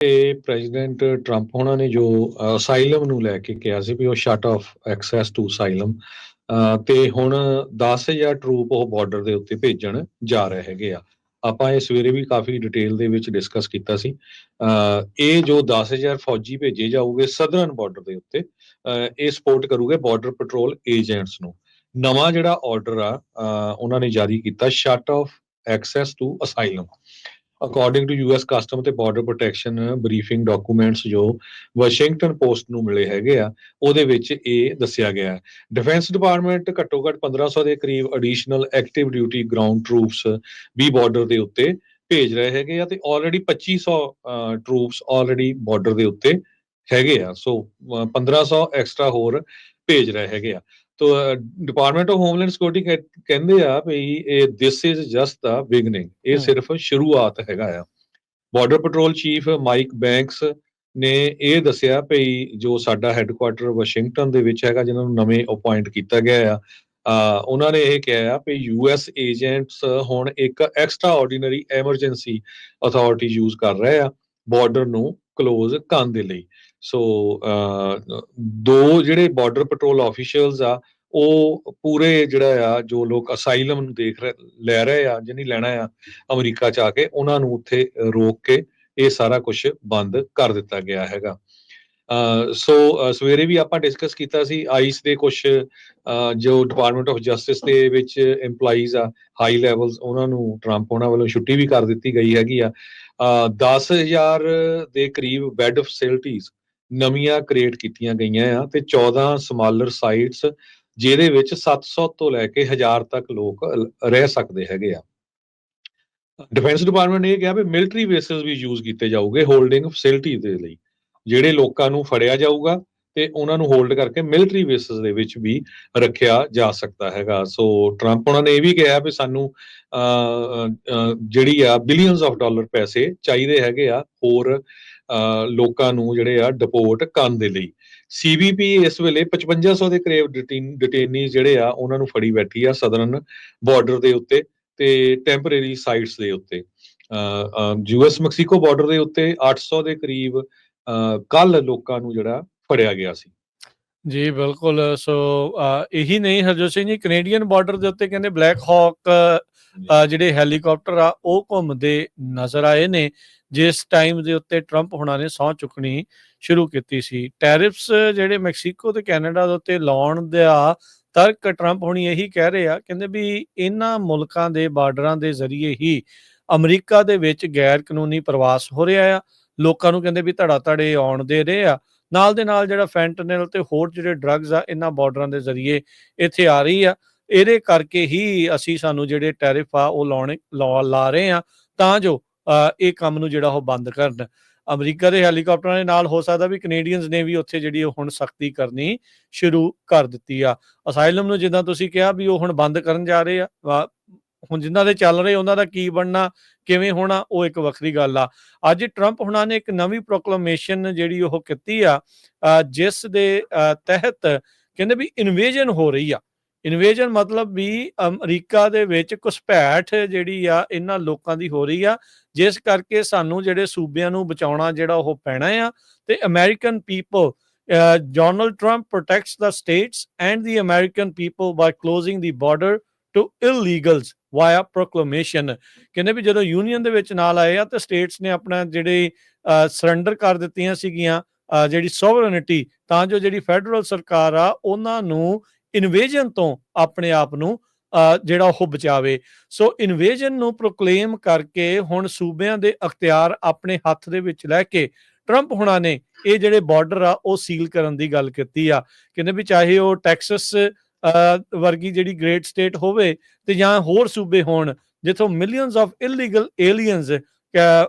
President Trump ਹੋਣਾ ਨੇ ਜੋ ਅਸਾਈਲਮ ਨੂੰ ਲੈ ਕੇ ਕਿਹਾ ਸੀ ਵੀ ਉਹ shut off access to asylum, ਤੇ ਹੁਣ 10,000 ਟਰੂਪ ਉਹ ਬਾਰਡਰ ਦੇ ਉੱਤੇ ਭੇਜਣ ਜਾ ਰਹੇ ਹੈਗੇ ਆ। ਆਪਾਂ ਇਹ ਸਵੇਰੇ ਵੀ ਕਾਫੀ ਡਿਟੇਲ ਦੇ ਵਿੱਚ ਡਿਸਕਸ ਕੀਤਾ ਸੀ। ਇਹ ਜੋ 10,000 ਫੌਜੀ ਭੇਜੇ ਜਾਊਗੇ ਸਦਰਨ ਬਾਰਡਰ ਦੇ ਉੱਤੇ, ਇਹ ਸਪੋਰਟ ਕਰੂਗੇ ਬਾਰਡਰ ਪੈਟਰੋਲ ਏਜੰਟਸ ਨੂੰ। ਨਵਾਂ ਜਿਹੜਾ ਆਰਡਰ ਆ ਉਹਨਾਂ ਨੇ ਜਾਰੀ ਕੀਤਾ, shut off access to asylum. According to US custom ਤੇ ਬਾਰਡਰ ਪ੍ਰੋਟੈਕਸ਼ਨ ਬਰੀਫਿੰਗ ਡਾਕੂਮੈਂਟਸ ਜੋ ਵਾਸ਼ਿੰਗਟਨ ਪੋਸਟ ਨੂੰ ਮਿਲੇ ਹੈਗੇ ਆ, ਉਹਦੇ ਵਿੱਚ ਇਹ ਦੱਸਿਆ ਗਿਆ ਹੈ। ਡਿਫੈਂਸ ਡਿਪਾਰਟਮੈਂਟ ਘੱਟੋ ਘੱਟ 1500 ਦੇ ਕਰੀਬ additional active duty ground troops ਵੀ ਬਾਰਡਰ ਦੇ ਉੱਤੇ ਭੇਜ ਰਹੇ ਹੈਗੇ ਆ, ਤੇ ਆਲਰੇਡੀ 2500 ਟਰੂਪਸ ਆਲਰੇਡੀ ਬਾਰਡਰ ਦੇ ਉੱਤੇ ਹੈਗੇ ਆ। ਸੋ 1500 ਐਕਸਟਰਾ ਹੋਰ ਭੇਜ ਰਹੇ ਹੈਗੇ ਆ। ਤੋ ਡਿਪਾਰਟਮੈਂਟ ਆਫ ਹੋਮਲੈਂਡ ਸਿਕਿਉਰਿਟੀ ਕਹਿੰਦੇ ਆ ਵੀ ਇਹ this is just the beginning, ਇਹ ਸਿਰਫ ਸ਼ੁਰੂਆਤ ਹੈਗਾ ਆ। Border patrol chief Mike Banks ਨੇ ਇਹ ਦੱਸਿਆ ਵੀ ਜੋ ਸਾਡਾ ਹੈੱਡਕੁਆਟਰ ਵਾਸ਼ਿੰਗਟਨ ਦੇ ਵਿੱਚ ਹੈਗਾ, ਜਿਨ੍ਹਾਂ ਨੂੰ ਨਵੇਂ ਅਪਾਇੰਟ ਕੀਤਾ ਗਿਆ ਆ, ਉਹਨਾਂ ਨੇ ਇਹ ਕਿਹਾ ਵੀ ਯੂਐਸ ਏਜੰਟਸ ਹੁਣ ਇੱਕ extra ordinary emergency authority use ਕਰ ਰਹੇ ਆ ਬਾਰਡਰ ਨੂੰ ਕਲੋਜ਼ ਕਰਨ ਦੇ ਲਈ। ਸੋ ਦੋ ਜਿਹੜੇ ਬਾਰਡਰ ਪੈਟਰੋਲ ਆਫੀਸ਼ੀਅਲਸ ਆ, ਉਹ ਪੂਰੇ ਜਿਹੜਾ ਆ ਜੋ ਲੋਕ ਅਸਾਈਲਮ ਨੂੰ ਲੈ ਰਹੇ ਆ, ਜਿਹਨੀ ਲੈਣਾ ਆ ਅਮਰੀਕਾ ਚ ਆ ਕੇ, ਉਹਨਾਂ ਨੂੰ ਉੱਥੇ ਰੋਕ ਕੇ ਇਹ ਸਾਰਾ ਕੁਝ ਬੰਦ ਕਰ ਦਿੱਤਾ ਗਿਆ ਹੈਗਾ। ਸੋ ਸਵੇਰੇ ਵੀ ਆਪਾਂ ਡਿਸਕਸ ਕੀਤਾ ਸੀ ਆਈਸ ਦੇ ਕੁਝ ਜੋ ਡਿਪਾਰਟਮੈਂਟ ਆਫ ਜਸਟਿਸ ਦੇ ਵਿੱਚ EMPLOYEES ਆ ਹਾਈ ਲੈਵਲਸ, ਉਹਨਾਂ ਨੂੰ ਟਰੰਪ ਉਹਨਾਂ ਵੱਲੋਂ ਛੁੱਟੀ ਵੀ ਕਰ ਦਿੱਤੀ ਗਈ ਹੈਗੀ ਆ। 10,000 ਦੇ ਕਰੀਬ ਬੈੱਡ ਫੈਸਿਲਿਟੀਜ਼ ਨਵੀਆਂ ਕ੍ਰੀਏਟ ਕੀਤੀਆਂ ਗਈਆਂ ਆ, ਤੇ 14 ਸਮਾਲਰ ਸਾਈਟਸ ਜਿਹਦੇ ਵਿੱਚ 700 ਤੋਂ ਲੈ ਕੇ 1000 ਤੱਕ ਲੋਕ ਰਹਿ ਸਕਦੇ ਹੈਗੇ ਆ। ਡਿਫੈਂਸ ਡਿਪਾਰਟਮੈਂਟ ਨੇ ਇਹ ਕਿਹਾ ਵੀ ਮਿਲਟਰੀ ਬੇਸਿਸ ਵੀ ਯੂਜ਼ ਕੀਤੇ ਜਾਊਗੇ ਹੋਲਡਿੰਗ ਫੈਸਿਲਿਟੀ ਦੇ ਲਈ। ਜਿਹੜੇ ਲੋਕਾਂ ਨੂੰ ਫੜਿਆ ਜਾਊਗਾ ਤੇ ਉਹਨਾਂ ਨੂੰ ਹੋਲਡ ਕਰਕੇ ਮਿਲਟਰੀ ਬੇਸਿਸ ਦੇ ਵਿੱਚ ਵੀ ਰੱਖਿਆ ਜਾ ਸਕਦਾ ਹੈਗਾ। ਸੋ ਟਰੰਪ ਉਹਨਾਂ ਨੇ ਇਹ ਵੀ ਕਿਹਾ ਵੀ ਸਾਨੂੰ ਜਿਹੜੀ ਆ ਬਿਲੀਅਨਸ ਆਫ ਡਾਲਰ ਪੈਸੇ ਚਾਹੀਦੇ ਹੈਗੇ ਆ ਹੋਰ ਲੋਕਾਂ ਨੂੰ ਜਿਹੜੇ ਆ ਡਿਪੋਰਟ ਕਰਨ ਦੇ ਲਈ। CBP ਇਸ ਵੇਲੇ 5500 ਦੇ ਕਰੀਬ ਡਿਟੇਨੀ ਜਿਹੜੇ ਆ ਉਹਨਾਂ ਨੂੰ ਫੜੀ ਬੈਠੀ ਆ ਸਦਰਨ ਬਾਰਡਰ ਦੇ ਉੱਤੇ ਤੇ ਟੈਂਪਰੇਰੀ ਸਾਈਟਸ ਦੇ ਉੱਤੇ। ਯੂਐਸ ਮੈਕਸੀਕੋ ਬਾਰਡਰ ਦੇ ਉੱਤੇ 800 ਦੇ ਕਰੀਬ ਕੱਲ ਲੋਕਾਂ ਨੂੰ ਜਿਹੜਾ ਫੜਿਆ ਗਿਆ ਸੀ। ਜੀ ਬਿਲਕੁਲ। ਸੋ ਇਹੀ ਨਹੀਂ ਹਰਜੋਤ ਸਿੰਘ ਜੀ, ਕੈਨੇਡੀਅਨ ਬਾਰਡਰ ਦੇ ਉੱਤੇ ਕਹਿੰਦੇ ਬਲੈਕ ਹਾਕ ਜਿਹੜੇ ਹੈਲੀਕਾਪਟਰ ਆ ਉਹ ਘੁੰਮਦੇ ਨਜ਼ਰ ਆਏ ਨੇ, ਜਿਸ ਟਾਈਮ ਦੇ ਉੱਤੇ ਟਰੰਪ ਹੁਣਾਂ ਨੇ ਸਹੁੰ ਚੁੱਕਣੀ ਸ਼ੁਰੂ ਕੀਤੀ ਸੀ। ਟੈਰਿਫਸ ਜਿਹੜੇ ਮੈਕਸੀਕੋ ਤੇ ਕੈਨੇਡਾ ਦੇ ਉੱਤੇ ਲਾਉਣ ਦਾ ਤਰਕ ਟਰੰਪ ਹੁਣੀ ਇਹੀ ਕਹਿ ਰਹੇ ਆ, ਕਹਿੰਦੇ ਵੀ ਇਹਨਾਂ ਮੁਲਕਾਂ ਦੇ ਬਾਰਡਰਾਂ ਦੇ ਜ਼ਰੀਏ ਹੀ ਅਮਰੀਕਾ ਦੇ ਵਿੱਚ ਗੈਰ ਕਾਨੂੰਨੀ ਪ੍ਰਵਾਸ ਹੋ ਰਿਹਾ ਆ। ਲੋਕਾਂ ਨੂੰ ਕਹਿੰਦੇ ਵੀ ਧੜਾ ਧੜੇ ਆਉਣ ਦੇ ਰਹੇ ਆ। ਨਾਲ ਦੇ ਨਾਲ ਜਿਹੜਾ ਫੈਂਟਨਲ ਤੇ ਹੋਰ ਜਿਹੜੇ ਡਰੱਗਸ ਆ ਇਹਨਾਂ ਬਾਰਡਰਾਂ ਦੇ ਜ਼ਰੀਏ ਇੱਥੇ ਆ ਰਹੀ ਆ। ਇਹਦੇ ਕਰਕੇ ਹੀ ਸਾਨੂੰ ਜਿਹੜੇ ਟੈਰਿਫ ਆ ਉਹ ਲਾ ਰਹੇ ਆ ਤਾਂ ਜੋ ਇਹ ਕੰਮ ਨੂੰ ਜਿਹੜਾ ਉਹ ਬੰਦ ਕਰਨ। ਅਮਰੀਕਾ ਦੇ ਹੈਲੀਕਾਪਟਰਾਂ ਦੇ ਨਾਲ ਹੋ ਸਕਦਾ ਵੀ ਕੈਨੇਡੀਅਨਸ ਨੇ ਵੀ ਉੱਥੇ ਜਿਹੜੀ ਉਹ ਹੁਣ ਸਖਤੀ ਕਰਨੀ ਸ਼ੁਰੂ ਕਰ ਦਿੱਤੀ ਆ। ਅਸਾਈਲਮ ਨੂੰ ਜਿੱਦਾਂ ਤੁਸੀਂ ਕਿਹਾ ਵੀ ਉਹ ਹੁਣ ਬੰਦ ਕਰਨ ਜਾ ਰਹੇ ਆ, ਹੁਣ ਜਿਨ੍ਹਾਂ ਦੇ ਚੱਲ ਰਹੇ ਉਹਨਾਂ ਦਾ ਕੀ ਬਣਨਾ, ਕਿਵੇਂ ਹੋਣਾ, ਉਹ ਇੱਕ ਵੱਖਰੀ ਗੱਲ ਆ। ਅੱਜ ਟਰੰਪ ਹੁਣਾਂ ਨੇ ਇੱਕ ਨਵੀਂ ਪ੍ਰੋਕਲੇਮੇਸ਼ਨ ਜਿਹੜੀ ਉਹ ਕੀਤੀ ਆ, ਜਿਸ ਦੇ ਤਹਿਤ ਕਹਿੰਦੇ ਵੀ ਇਨਵੇਜਨ ਹੋ ਰਹੀ ਆ। ਇਨਵੇਜਨ ਮਤਲਬ ਵੀ ਅਮਰੀਕਾ ਦੇ ਵਿੱਚ ਘੁਸਪੈਠ ਜਿਹੜੀ ਆ ਇਹਨਾਂ ਲੋਕਾਂ ਦੀ ਹੋ ਰਹੀ ਆ, ਜਿਸ ਕਰਕੇ ਸਾਨੂੰ ਜਿਹੜੇ ਸੂਬਿਆਂ ਨੂੰ ਬਚਾਉਣਾ ਜਿਹੜਾ ਉਹ ਪੈਣਾ ਆ। ਤੇ American people, Donald Trump protects the states and the American people by closing the border to illegals via proclamation. ਕਹਿੰਦੇ ਵੀ ਜਦੋਂ ਯੂਨੀਅਨ ਦੇ ਵਿੱਚ ਨਾਲ ਆਏ ਆ ਤਾਂ ਸਟੇਟਸ ਨੇ ਆਪਣਾ ਜਿਹੜੇ ਸਰੈਂਡਰ ਕਰ ਦਿੱਤੀਆਂ ਸੀਗੀਆਂ ਜਿਹੜੀ ਸੋਵਰਨਿਟੀ, ਤਾਂ ਜੋ ਜਿਹੜੀ ਫੈਡਰਲ ਸਰਕਾਰ ਆ ਉਹਨਾਂ ਨੂੰ ਇਨਵੇਜਨ ਤੋਂ ਆਪਣੇ ਆਪ ਨੂੰ ਜਿਹੜਾ ਉਹ ਬਚਾਵੇ। ਸੋ ਇਨਵੇਜਨ ਨੂੰ ਪ੍ਰੋਕਲੇਮ ਕਰਕੇ ਹੁਣ ਸੂਬਿਆਂ ਦੇ ਅਖਤਿਆਰ ਆਪਣੇ ਹੱਥ ਦੇ ਵਿੱਚ ਲੈ ਕੇ ਟਰੰਪ ਹੁਣਾਂ ਨੇ ਇਹ ਜਿਹੜੇ ਬਾਰਡਰ ਆ ਉਹ ਸੀਲ ਕਰਨ ਦੀ ਗੱਲ ਕੀਤੀ ਆ। ਕਹਿੰਦੇ ਵੀ ਚਾਹੇ ਉਹ ਟੈਕਸਸ ਵਰਗੀ ਜਿਹੜੀ ਗ੍ਰੇਟ ਸਟੇਟ ਹੋਵੇ ਤੇ ਜਾਂ ਹੋਰ ਸੂਬੇ ਹੋਣ ਜਿੱਥੋਂ millions of illegal aliens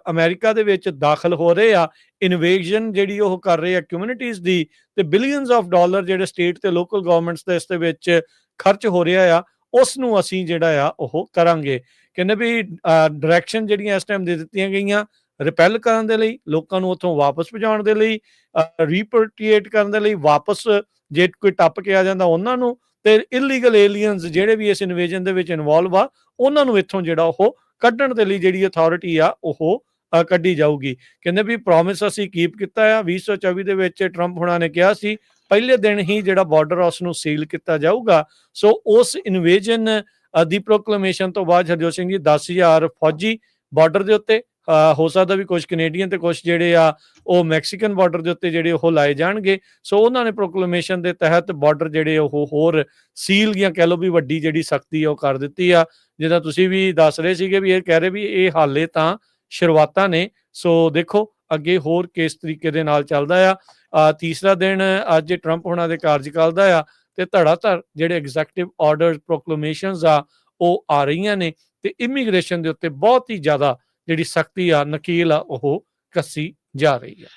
America ਦੇ ਵਿੱਚ ਦਾਖਲ ਹੋ ਰਹੇ ਆ, ਇਨਵੇਜਨ ਜਿਹੜੀ ਉਹ ਕਰ ਰਹੇ ਆ ਕਮਿਊਨਿਟੀਜ਼ ਦੀ, ਤੇ ਬਿਲੀਅਨਸ ਆਫ ਡਾਲਰ ਜਿਹੜੇ ਸਟੇਟ ਤੇ ਲੋਕਲ ਗਵਰਨਮੈਂਟਸ ਦੇ ਇਸ ਦੇ ਵਿੱਚ ਖਰਚ ਹੋ ਰਿਹਾ ਆ, ਉਸ ਨੂੰ ਅਸੀਂ ਜਿਹੜਾ ਆ ਉਹ ਕਰਾਂਗੇ। ਕਹਿੰਦੇ ਵੀ ਡਾਇਰੈਕਸ਼ਨ ਜਿਹੜੀਆਂ ਇਸ ਟਾਈਮ ਦੇ ਦਿੱਤੀਆਂ ਗਈਆਂ ਰਿਪੈਲ ਕਰਨ ਦੇ ਲਈ, ਲੋਕਾਂ ਨੂੰ ਉੱਥੋਂ ਵਾਪਸ ਭਜਾਉਣ ਦੇ ਲਈ, ਰੀਪਰਟੀਏਟ ਕਰਨ ਦੇ ਲਈ, ਵਾਪਸ ਜੇ ਕੋਈ ਟੱਪ ਕੇ ਆ ਜਾਂਦਾ ਉਹਨਾਂ ਨੂੰ, ਤੇ ਇਲੀਗਲ ਏਲੀਅਨਸ ਜਿਹੜੇ ਵੀ ਇਸ ਇਨਵੇਜਨ ਦੇ ਵਿੱਚ ਇਨਵੋਲਵ ਆ ਉਹਨਾਂ ਨੂੰ ਇੱਥੋਂ ਜਿਹੜਾ ਉਹ ਕੱਢਣ ਦੇ ਲਈ ਜਿਹੜੀ ਅਥਾਰਟੀ ਆ ਉਹ ਕੱਢੀ ਜਾਊਗੀ। ਕਹਿੰਦੇ ਵੀ ਪ੍ਰੋਮਿਸ ਅਸੀਂ ਕੀਪ ਕੀਤਾ ਆ। 2024 ਦੇ ਵਿੱਚ ਟਰੰਪ ਹੁਣਾਂ ਨੇ ਕਿਹਾ ਸੀ ਪਹਿਲੇ ਦਿਨ ਹੀ ਜਿਹੜਾ ਬਾਰਡਰ ਉਸ ਨੂੰ ਸੀਲ ਕੀਤਾ ਜਾਊਗਾ। ਸੋ ਉਸ ਇਨਵੇਜਨ ਦੀ ਪ੍ਰੋਕਲੇਮੇਸ਼ਨ ਤੋਂ ਬਾਅਦ ਹਰਜੋਤ ਸਿੰਘ ਜੀ 10,000 ਫੌਜੀ ਬਾਰਡਰ ਦੇ ਉੱਤੇ, ਹੋ ਸਕਦਾ ਵੀ ਕੁਝ ਕੈਨੇਡੀਅਨ ਤੇ ਕੁਝ ਜਿਹੜੇ ਆ ਉਹ ਮੈਕਸੀਕਨ ਬਾਰਡਰ ਦੇ ਉੱਤੇ ਜਿਹੜੇ ਉਹ ਲਾਏ ਜਾਣਗੇ। ਸੋ ਉਹਨਾਂ ਨੇ ਪ੍ਰੋਕਲੇਮੇਸ਼ਨ ਦੇ ਤਹਿਤ ਬਾਰਡਰ ਜਿਹੜੇ ਉਹ ਹੋਰ ਸੀਲ ਜਾਂ ਕਹਿ ਲਓ ਵੀ ਵੱਡੀ ਜਿਹੜੀ ਸਖਤੀ ਉਹ ਕਰ ਦਿੱਤੀ ਆ। ਜਿੱਦਾਂ ਤੁਸੀਂ ਵੀ ਦੱਸ ਰਹੇ ਸੀਗੇ ਵੀ ਇਹ ਕਹਿ ਰਹੇ ਵੀ ਇਹ ਹਾਲੇ ਤਾਂ ਸ਼ੁਰੂਆਤਾਂ ਨੇ। ਸੋ ਦੇਖੋ ਅੱਗੇ ਹੋਰ ਕਿਸ ਤਰੀਕੇ ਦੇ ਨਾਲ ਚੱਲਦਾ ਆ। ਤੀਸਰਾ ਦਿਨ ਅੱਜ ਟਰੰਪ ਹੁਣਾਂ ਦੇ ਕਾਰਜਕਾਲ ਦਾ ਆ ਤੇ ਧੜਾਧੜ ਜਿਹੜੇ ਐਗਜ਼ੈਕਟਿਵ ਆਰਡਰ ਪ੍ਰੋਕਲੇਮੇਸ਼ਨਸ ਆ ਉਹ ਆ ਰਹੀਆਂ ਨੇ ਤੇ ਇਮੀਗ੍ਰੇਸ਼ਨ ਦੇ ਉੱਤੇ ਬਹੁਤ ਹੀ ਜ਼ਿਆਦਾ ਜਿਹੜੀ ਸਖਤੀ ਆ, ਨਕੀਲ ਆ, ਉਹ ਕੱਸੀ ਜਾ ਰਹੀ ਆ।